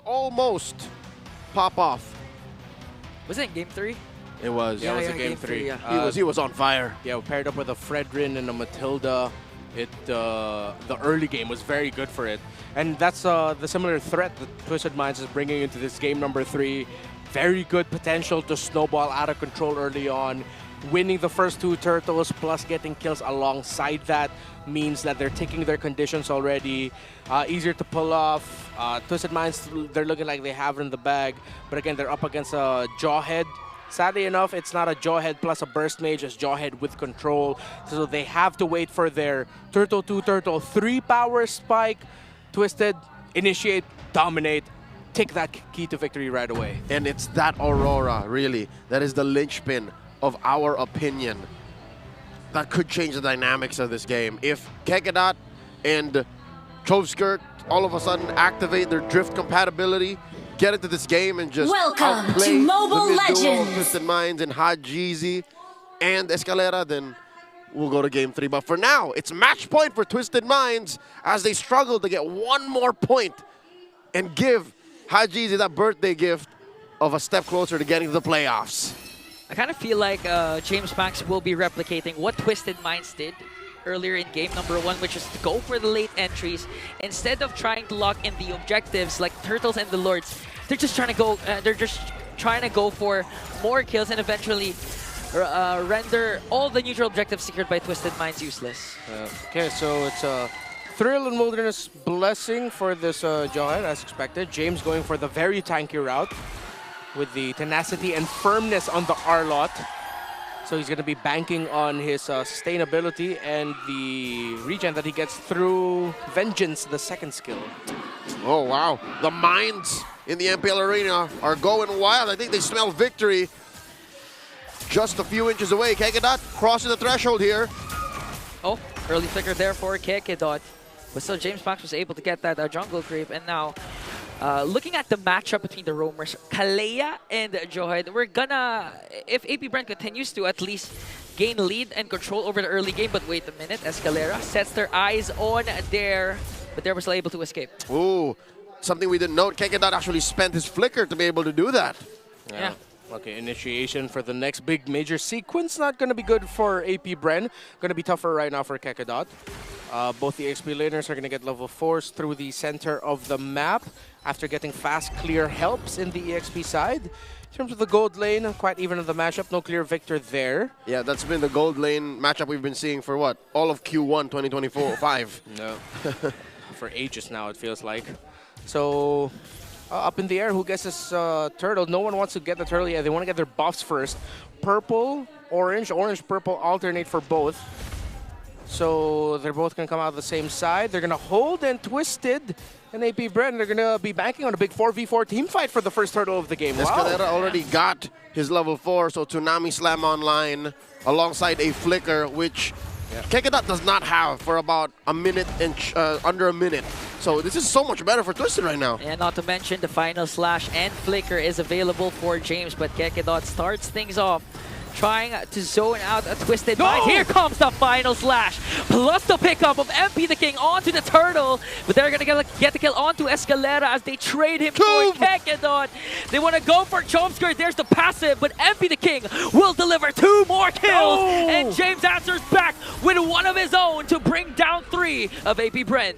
almost pop off. Was it in Game 3? It was. Yeah, it was a game 3. Yeah. He was on fire. Yeah, paired up with a Fredrin and a Matilda. The early game was very good for it. And that's the similar threat that Twisted Minds is bringing into this game number 3. Very good potential to snowball out of control early on. Winning the first 2 turtles plus getting kills alongside that means that they're taking their conditions already. Easier to pull off. Twisted Minds, they're looking like they have it in the bag. But again, they're up against a Jawhead. Sadly enough, it's not a Jawhead plus a Burst Mage, it's Jawhead with control. So they have to wait for their Turtle 2, Turtle 3 power spike. Twisted, initiate, dominate, take that key to victory right away. And it's that Aurora, really, that is the linchpin of our opinion that could change the dynamics of this game. If Kekedot and Chovskirt all of a sudden activate their drift compatibility, get into this game and just Welcome to Mobile Legends. Twisted Minds and Hajizi and Escalera, then we'll go to Game 3. But for now, it's match point for Twisted Minds as they struggle to get one more point and give Hajizi that birthday gift of a step closer to getting to the playoffs. I kind of feel like James Max will be replicating what Twisted Minds did earlier in game number 1, which is to go for the late entries. Instead of trying to lock in the objectives like Turtles and the Lords, they're just trying to go. For more kills and eventually render all the neutral objectives secured by Twisted Minds useless. Okay, so it's a Thrill and Wilderness Blessing for this Jawhead, as expected. James going for the very tanky route with the tenacity and firmness on the R-Lot. So he's going to be banking on his sustainability and the regen that he gets through Vengeance, the second skill. Oh, wow. The Minds in the MPL arena are going wild. I think they smell victory just a few inches away. Kekedot crossing the threshold here. Oh, early flicker there for Kekedot. But still, James Max was able to get that jungle creep. And now, looking at the matchup between the roamers, Kalea and Jawhead, we're gonna, if AP BREN continues to at least gain lead and control over the early game, but wait a minute, Escalera sets their eyes on Dare, but Dare was still able to escape. Ooh, something we didn't note, Kekedot actually spent his flicker to be able to do that. Yeah. Okay, initiation for the next big major sequence. Not going to be good for AP BREN. Going to be tougher right now for Kekedot. Both the XP laners are going to get level 4s through the center of the map after getting fast, clear helps in the EXP side. In terms of the gold lane, quite even in the matchup. No clear victor there. Yeah, that's been the gold lane matchup we've been seeing for what? All of Q1 2024-5. No. For ages now, it feels like. So, up in the air, who gets this turtle? No one wants to get the turtle yet. They want to get their buffs first. Purple, orange, purple alternate for both. So they're both going to come out the same side. They're going to hold and Twisted and AP BREN. They're going to be banking on a big 4v4 team fight for the first turtle of the game. Escalera already got his level 4, so Tsunami Slam online alongside a flicker, which Kekedot does not have for about a minute and under a minute. So this is so much better for Twisted right now. And not to mention the final slash and flicker is available for James, but Kekedot starts things off trying to zone out a Twisted Minds. Here comes the final slash, plus the pickup of MP the King onto the turtle, but they're gonna get the kill onto Escalera as they trade him for Kekedot. They want to go for Chovskirt. There's the passive, but MP the King will deliver 2 more kills, and James answers back with one of his own to bring down 3 of AP BREN.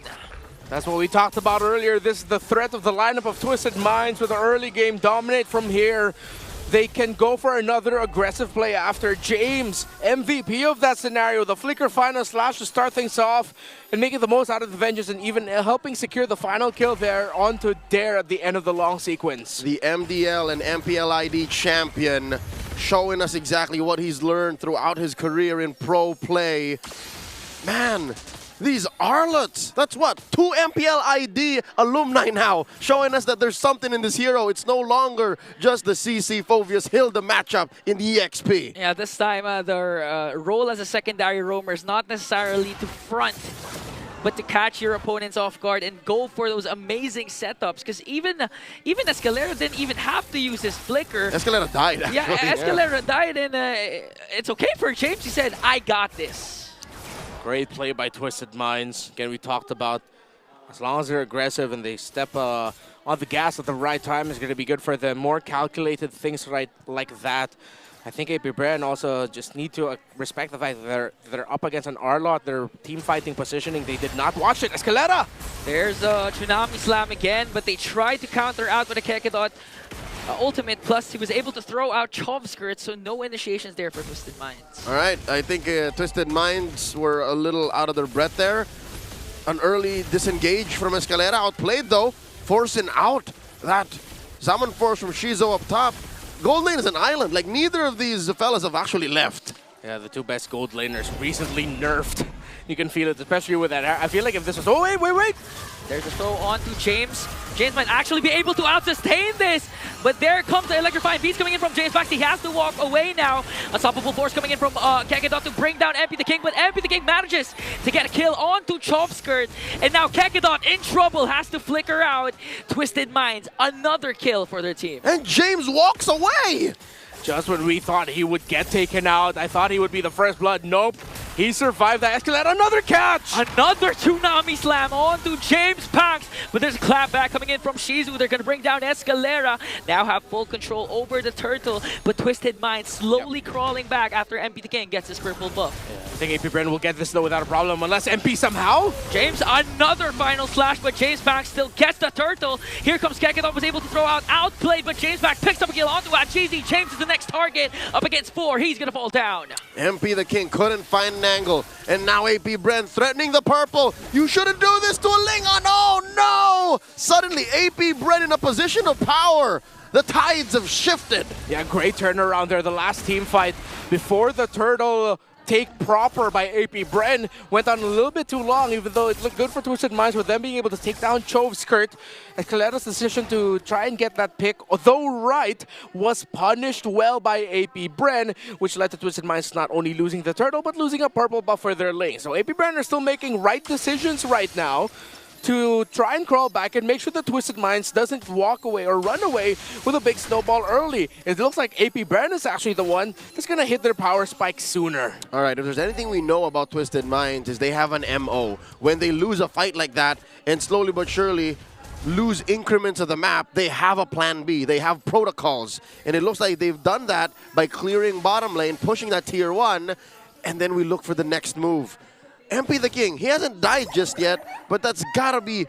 That's what we talked about earlier. This is the threat of the lineup of Twisted Minds with the early game dominate from here. They can go for another aggressive play after James, MVP of that scenario. The flicker final slash to start things off and making the most out of the Vengeance and even helping secure the final kill there onto Dare at the end of the long sequence. The MDL and MPL ID champion showing us exactly what he's learned throughout his career in pro play. Man, these Arlots, that's what, 2 MPL ID alumni now, showing us that there's something in this hero. It's no longer just the CC Phoveus Hilda matchup in the EXP. Yeah, this time their role as a secondary roamer is not necessarily to front, but to catch your opponents off guard and go for those amazing setups. Because even Escalera didn't even have to use his flicker. Escalera died, actually. Yeah, Escalera died, and it's okay for James. He said, I got this. Great play by Twisted Minds. Again, we talked about as long as they're aggressive and they step on the gas at the right time is going to be good for them. More calculated things like that. I think AP BREN also just need to respect the fact that they're up against an R-Lot. Their team fighting positioning, they did not watch it. Escalera! There's a Tsunami Slam again, but they tried to counter out with a Kekedot ultimate. Plus, he was able to throw out Chov Skirt, so no initiations there for Twisted Minds. All right, I think Twisted Minds were a little out of their breath there. An early disengage from Escalera. Outplayed, though, forcing out that Salmon Force from Shizo up top. Gold lane is an island. Like, neither of these fellas have actually left. Yeah, the two best gold laners recently nerfed. You can feel it, especially with that. I feel like if this was... Oh, wait! There's a throw on to James. James might actually be able to out-sustain this, but there comes the electrifying beast coming in from James Pax. He has to walk away now. Unstoppable force coming in from Kekedot to bring down MP the King, but MP the King manages to get a kill onto Chov Skirt. And now Kekedot in trouble, has to flicker out. Twisted Minds, another kill for their team. And James walks away! Just when we thought he would get taken out, I thought he would be the first blood. Nope. He survived that Escalade. Another catch! Another Tsunami Slam onto James Pax. But there's a clap back coming in from Shizu. They're going to bring down Escalera. Now have full control over the turtle. But Twisted Mind slowly crawling back after MP the King gets his purple buff. Yeah, I think AP BREN will get this though without a problem, unless MP somehow. James, another final slash, but James Pax still gets the turtle. Here comes Kekedot, was able to throw out outplay, but James Pax picks up a kill onto Achizi. James is the next target. Up against 4. He's going to fall down. MP the King couldn't find an angle. And now AP BREN threatening the purple. You shouldn't do this to a Ling. Oh no! Suddenly AP BREN in a position of power. The tides have shifted. Yeah, great turnaround there. The last team fight before the turtle take proper by AP BREN went on a little bit too long, even though it looked good for Twisted Minds with them being able to take down Chove Skirt. Escalera's decision to try and get that pick, although right, was punished well by AP BREN, which led to Twisted Minds not only losing the turtle, but losing a purple buff for their lane. So AP BREN are still making right decisions right now to try and crawl back and make sure that Twisted Minds doesn't walk away or run away with a big snowball early. It looks like AP BREN is actually the one that's going to hit their power spike sooner. All right, if there's anything we know about Twisted Minds is they have an MO. When they lose a fight like that and slowly but surely lose increments of the map, they have a plan B. They have protocols. And it looks like they've done that by clearing bottom lane, pushing that tier 1, and then we look for the next move. MP the King, he hasn't died just yet, but that's gotta be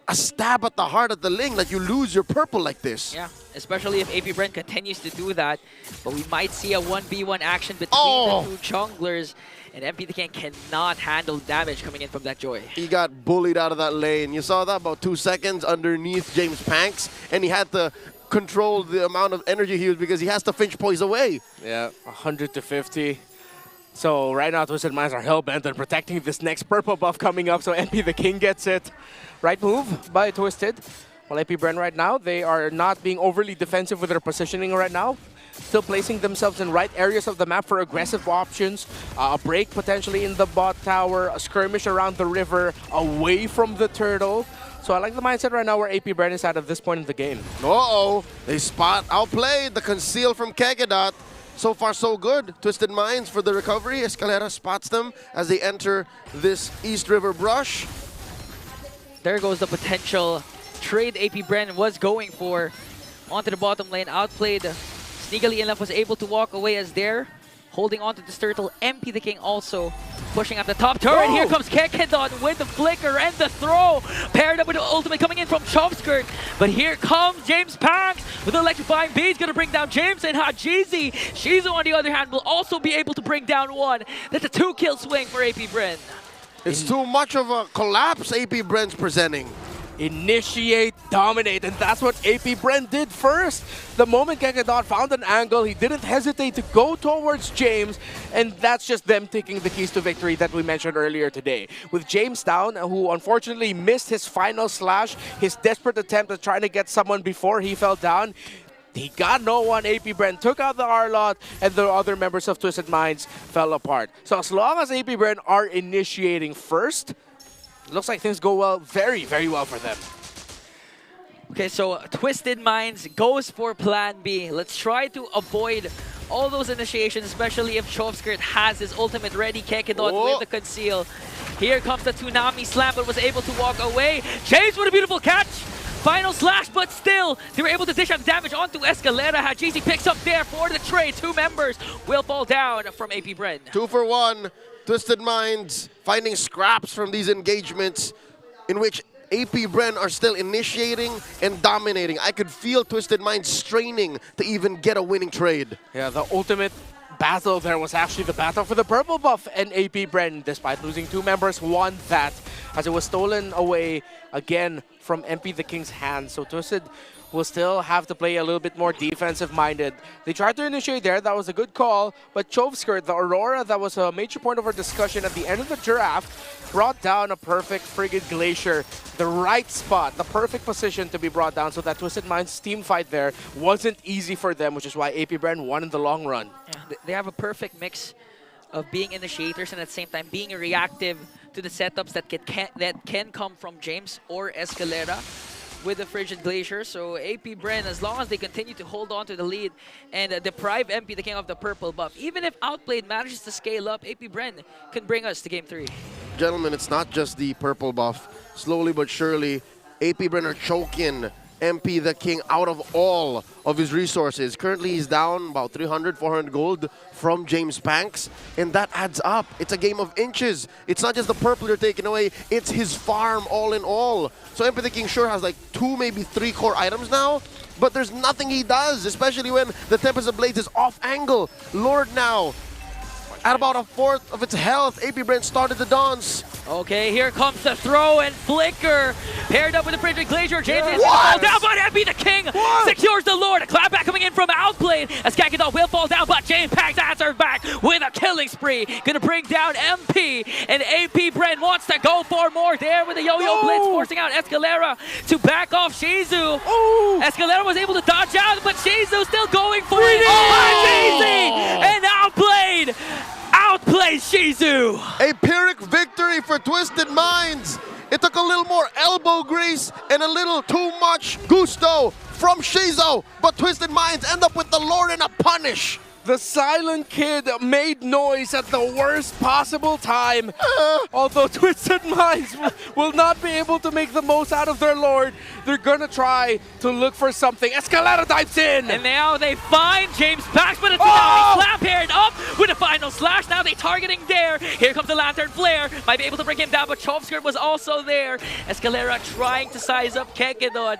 a stab at the heart of the Ling that you lose your purple like this. Yeah, especially if AP BREN continues to do that. But we might see a 1v1 action between the two junglers, and MP the King cannot handle damage coming in from that Joy. He got bullied out of that lane. You saw that about 2 seconds underneath James Pax, and he had to control the amount of energy he used because he has to Finch Poise away. Yeah, 100 to 50. So right now, Twisted Minds are hell-bent on protecting this next purple buff coming up, so MP the King gets it. Right move by Twisted. While AP BREN right now, they are not being overly defensive with their positioning right now. Still placing themselves in right areas of the map for aggressive options. A break potentially in the bot tower, a skirmish around the river, away from the turtle. So I like the mindset right now where AP BREN is at this point in the game. Uh-oh, they spot outplayed the conceal from Kekedot. So far, so good. Twisted Minds for the recovery. Escalera spots them as they enter this East River brush. There goes the potential trade AP BREN was going for. Onto the bottom lane, outplayed. Sneakily enough, was able to walk away as there. Holding onto this turtle. MP the King also pushing up the top turret. Here comes Kekedot with the flicker and the throw. Paired up with the ultimate coming in from Chomskirt. But here comes James Pax with the electrifying beast. Going to bring down James and Hajizi. Shizu, on the other hand, will also be able to bring down one. That's a 2-kill swing for AP BREN. It's too much of a collapse AP BREN's presenting. Initiate, dominate, and that's what AP BREN did first. The moment Kekedot found an angle, he didn't hesitate to go towards James, and that's just them taking the keys to victory that we mentioned earlier today. With James down, who unfortunately missed his final slash, his desperate attempt at trying to get someone before he fell down, he got no one. AP BREN took out the R-Lot, and the other members of Twisted Minds fell apart. So as long as AP BREN are initiating first, looks like things go well, very, very well for them. Okay, so Twisted Minds goes for plan B. Let's try to avoid all those initiations, especially if Chomskirt has his ultimate ready. Kekedot with the conceal. Here comes the Tsunami Slam, but was able to walk away. James with a beautiful catch. Final Slash, but still, they were able to dish out damage onto Escalera. Hajizi picks up there for the trade. 2 members will fall down from AP BREN. 2 for 1. Twisted Minds finding scraps from these engagements in which AP BREN are still initiating and dominating. I could feel Twisted Minds straining to even get a winning trade. Yeah, the ultimate battle there was actually the battle for the purple buff, and AP BREN, despite losing 2 members, won that as it was stolen away again from MP the King's hands. So Twisted will still have to play a little bit more defensive-minded. They tried to initiate there, that was a good call, but Chovskirt, the Aurora that was a major point of our discussion at the end of the Giraffe, brought down a perfect friggin' Glacier. The right spot, the perfect position to be brought down, so that Twisted Minds team fight there wasn't easy for them, which is why AP BREN won in the long run. Yeah, they have a perfect mix of being initiators and at the same time being reactive to the setups that can come from James or Escalera with the Frigid Glacier. So AP BREN, as long as they continue to hold on to the lead and deprive MP the King of the purple buff, even if Outplayed manages to scale up, AP BREN can bring us to Game 3. Gentlemen, it's not just the purple buff. Slowly but surely, AP BREN are choking MP the King out of all of his resources. Currently, he's down about 300, 400 gold from James Panks, and that adds up. It's a game of inches. It's not just the purple they're taking away, it's his farm all in all. So MP the King sure has like 2, maybe 3 core items now, but there's nothing he does, especially when the Tempest of Blades is off angle. Lord now, at about 1/4 of its health, AP BREN started the dance. Okay, here comes the throw and flicker. Paired up with the Frigid Glacier. James is fall down, but MP the King secures the Lord. A clapback coming in from Outplayed as Kakadot will fall down, but James Panks answers back with a killing spree. Gonna bring down MP, and AP BREN wants to go for more there with a Yo-Yo Blitz, forcing out Escalera to back off Shizu. Escalera was able to dodge out, but Shizu still going for it. Amazing! And outplays Shizu. A Pyrrhic victory for Twisted Minds. It took a little more elbow grease and a little too much gusto from Shizu, but Twisted Minds end up with the Lord in a punish. The Silent Kid made noise at the worst possible time. Although Twisted Minds will not be able to make the most out of their Lord, they're gonna try to look for something. Escalera dives in! And now they find James Panks, but it's now Slam paired up with a Final Slash. Now they targeting there. Here comes the Lantern Flare. Might be able to bring him down, but Chovskirt was also there. Escalera trying to size up Kakadot.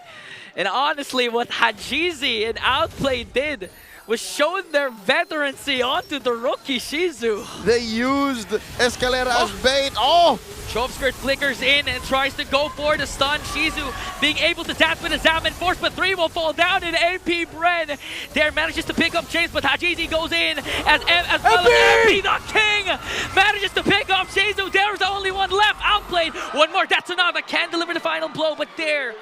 And honestly, what Hajizi and Outplay did was showing their veterancy onto the rookie Shizu. They used Escalera as bait. Chovskirt flickers in and tries to go for the stun. Shizu being able to dance with his Zaman Force, but 3 will fall down in AP BREN. There manages to pick up James, but Hajizi goes in as well as MP the King manages to pick up Shizu. There's only one left. Outplayed. One more Datsunava can deliver the final blow, but there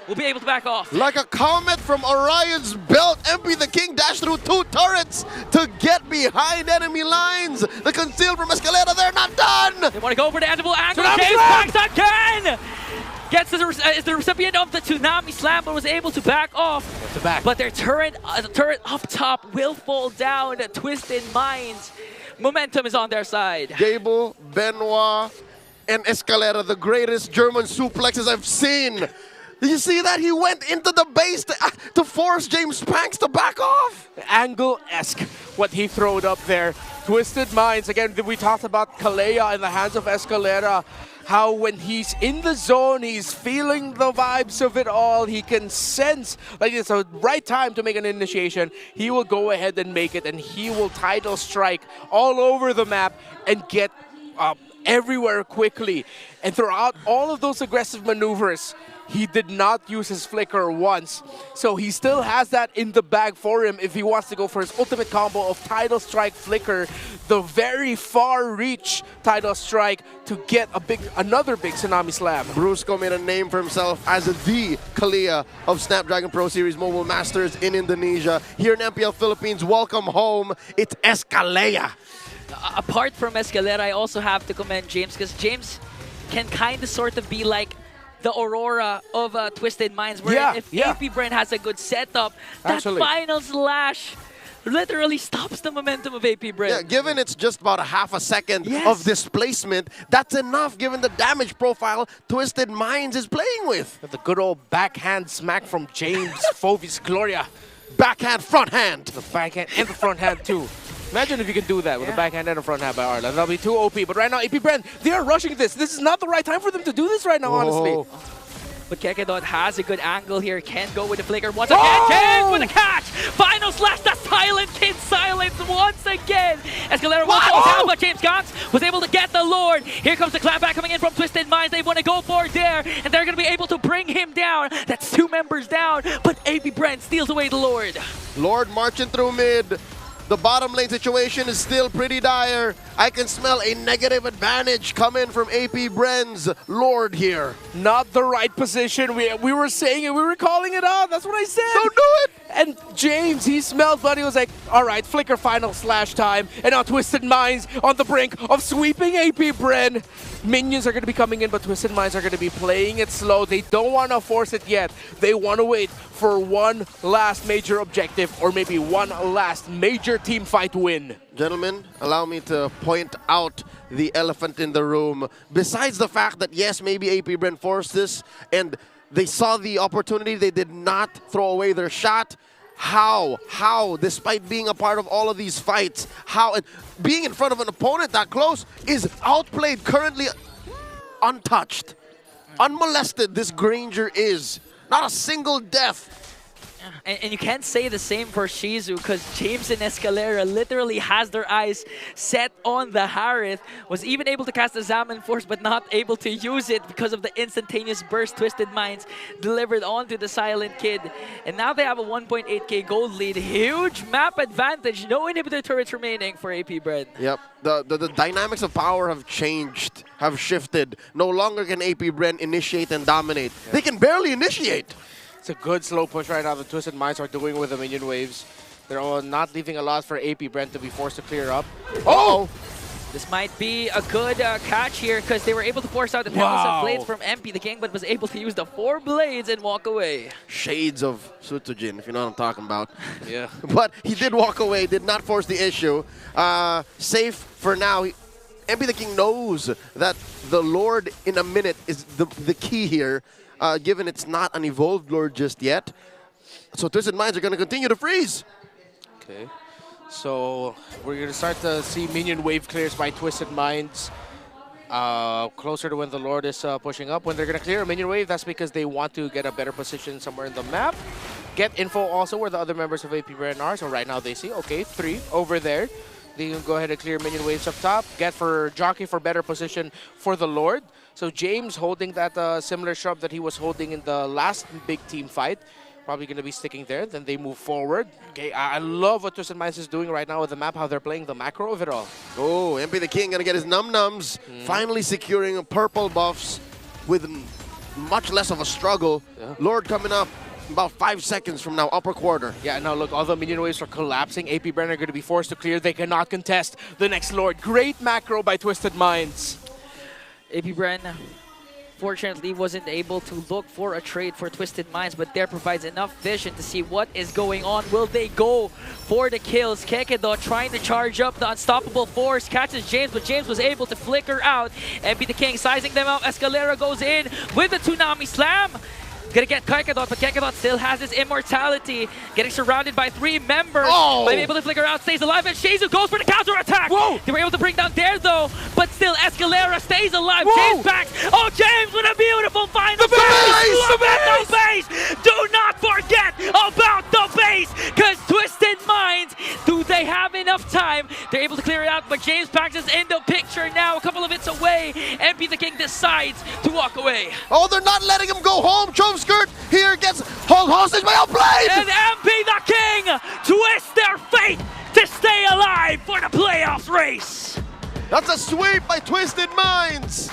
will be able to back off. Like a comet from Orion's belt, MP the King dashed through 2 turrets to get behind enemy lines. The conceal from Escalera, they're not done! They want to go for the edible angle. James Panks again! Is the recipient of the Tsunami Slam, but was able to back off. But their turret, the turret up top will fall down. Twisted Minds. Momentum is on their side. Gable, Benoit, and Escalera, the greatest German suplexes I've seen. Did you see that? He went into the base to force James Panks to back off. Angle-esque, what he throwed up there. Twisted Minds, again, we talked about Kalea in the hands of Escalera. How when he's in the zone, he's feeling the vibes of it all. He can sense like it's a right time to make an initiation. He will go ahead and make it, and he will tidal strike all over the map and get everywhere quickly. And throughout all of those aggressive maneuvers, he did not use his flicker once, so he still has that in the bag for him if he wants to go for his ultimate combo of Tidal Strike Flicker, the very far reach Tidal Strike to get another big Tsunami Slam. Brusco made a name for himself as the Kalea of Snapdragon Pro Series Mobile Masters in Indonesia. Here in MPL Philippines, welcome home, it's Escalera. Apart from Escalera, I also have to commend James, because James can kind of sort of be like the Aurora of Twisted Minds, where if AP BREN has a good setup, that Final Slash literally stops the momentum of AP BREN. Yeah, given it's just about a half a second Yes. of displacement, that's enough given the damage profile Twisted Minds is playing with. The good old backhand smack from James Fovis Gloria. Backhand, front hand. The backhand and the front hand too. Imagine if you can do that with a backhand and a front hand by Arla. That'll be too OP. But right now, AP BREN, they are rushing this. This is not the right time for them to do this right now, honestly. But Kekedot has a good angle here. Can't go with the flicker once again. James with a catch. Final slash. The Silent Kid silence once again. Escalera wants to down, but James Gons was able to get the Lord. Here comes the clapback coming in from Twisted Minds. They want to go for it there, and they're going to be able to bring him down. That's 2 members down, but AP BREN steals away the Lord. Lord marching through mid. The bottom lane situation is still pretty dire. I can smell a negative advantage coming from AP BREN's Lord here. Not the right position. We were saying it. We were calling it out. That's what I said. Don't do it! And James, he smelled blood. He was like, all right, flicker final slash time. And now Twisted Minds on the brink of sweeping AP BREN. Minions are going to be coming in, but Twisted Minds are going to be playing it slow. They don't want to force it yet. They want to wait for one last major objective or maybe one last major team fight win. Gentlemen, allow me to point out the elephant in the room. Besides the fact that, yes, maybe AP BREN forced this and they saw the opportunity, they did not throw away their shot. How, despite being a part of all of these fights, being in front of an opponent that close is outplayed currently untouched. Unmolested, this Granger is. Not a single death. And you can't say the same for Shizu because James and Escalera literally has their eyes set on the Harith. Was even able to cast the Zaman Force but not able to use it because of the instantaneous burst Twisted Minds delivered onto the Silent Kid. And now they have a 1.8k gold lead. Huge map advantage. No inhibitor turrets remaining for AP BREN. Yep. The dynamics of power have changed, have shifted. No longer can AP BREN initiate and dominate. Yeah. They can barely initiate. It's a good slow push right now the Twisted Minds are doing with the minion waves. They're all not leaving a lot for AP BREN to be forced to clear up. Oh! This might be a good catch here because they were able to force out the Tempest of Blades from MP. The King, but was able to use the 4 blades and walk away. Shades of Sutsujin, if you know what I'm talking about. Yeah. But he did walk away, did not force the issue. Safe for now. MP the King knows that the Lord in a minute is the key here. Given it's not an evolved Lord just yet. So Twisted Minds are going to continue to freeze. Okay. So we're going to start to see minion wave clears by Twisted Minds. Closer to when the Lord is pushing up. When they're going to clear a minion wave, that's because they want to get a better position somewhere in the map. Get info also where the other members of AP BREN are. So right now they see, okay, 3 over there. They can go ahead and clear minion waves up top. Get for Jockey for better position for the Lord. So James holding that similar shrub that he was holding in the last big team fight. Probably going to be sticking there. Then they move forward. Okay, I love what Twisted Minds is doing right now with the map, how they're playing the macro of it all. Oh, MP the King going to get his num-nums. Finally securing purple buffs with much less of a struggle. Yeah. Lord coming up about 5 seconds from now, upper quarter. Yeah, now look, all the minion waves are collapsing. AP BREN are going to be forced to clear. They cannot contest the next Lord. Great macro by Twisted Minds. AP BREN fortunately wasn't able to look for a trade for Twisted Minds, but there provides enough vision to see what is going on. Will they go for the kills? Kekedot trying to charge up the unstoppable force, catches James, but James was able to flicker out. MP the King sizing them out. Escalera goes in with the Tsunami Slam. Gonna get Kekedot, but Kekedot still has his immortality. Getting surrounded by 3 members. Oh. Might be able to flicker out, stays alive, and Shizu goes for the counter attack. Whoa. They were able to bring down Dare though, but still Escalera stays alive. Whoa. James backs. Oh, James with a beautiful final. The base! Look at the base! Do not forget about the base, because Twisted Minds, do they have enough time? They're able to clear it out, but James Pax is in the picture now, a couple of hits away. MP the King decides to walk away. Oh, they're not letting him go home. Chove Skirt here gets held hostage by Outplayed. And MP the King twist their fate to stay alive for the playoffs race. That's a sweep by Twisted Minds.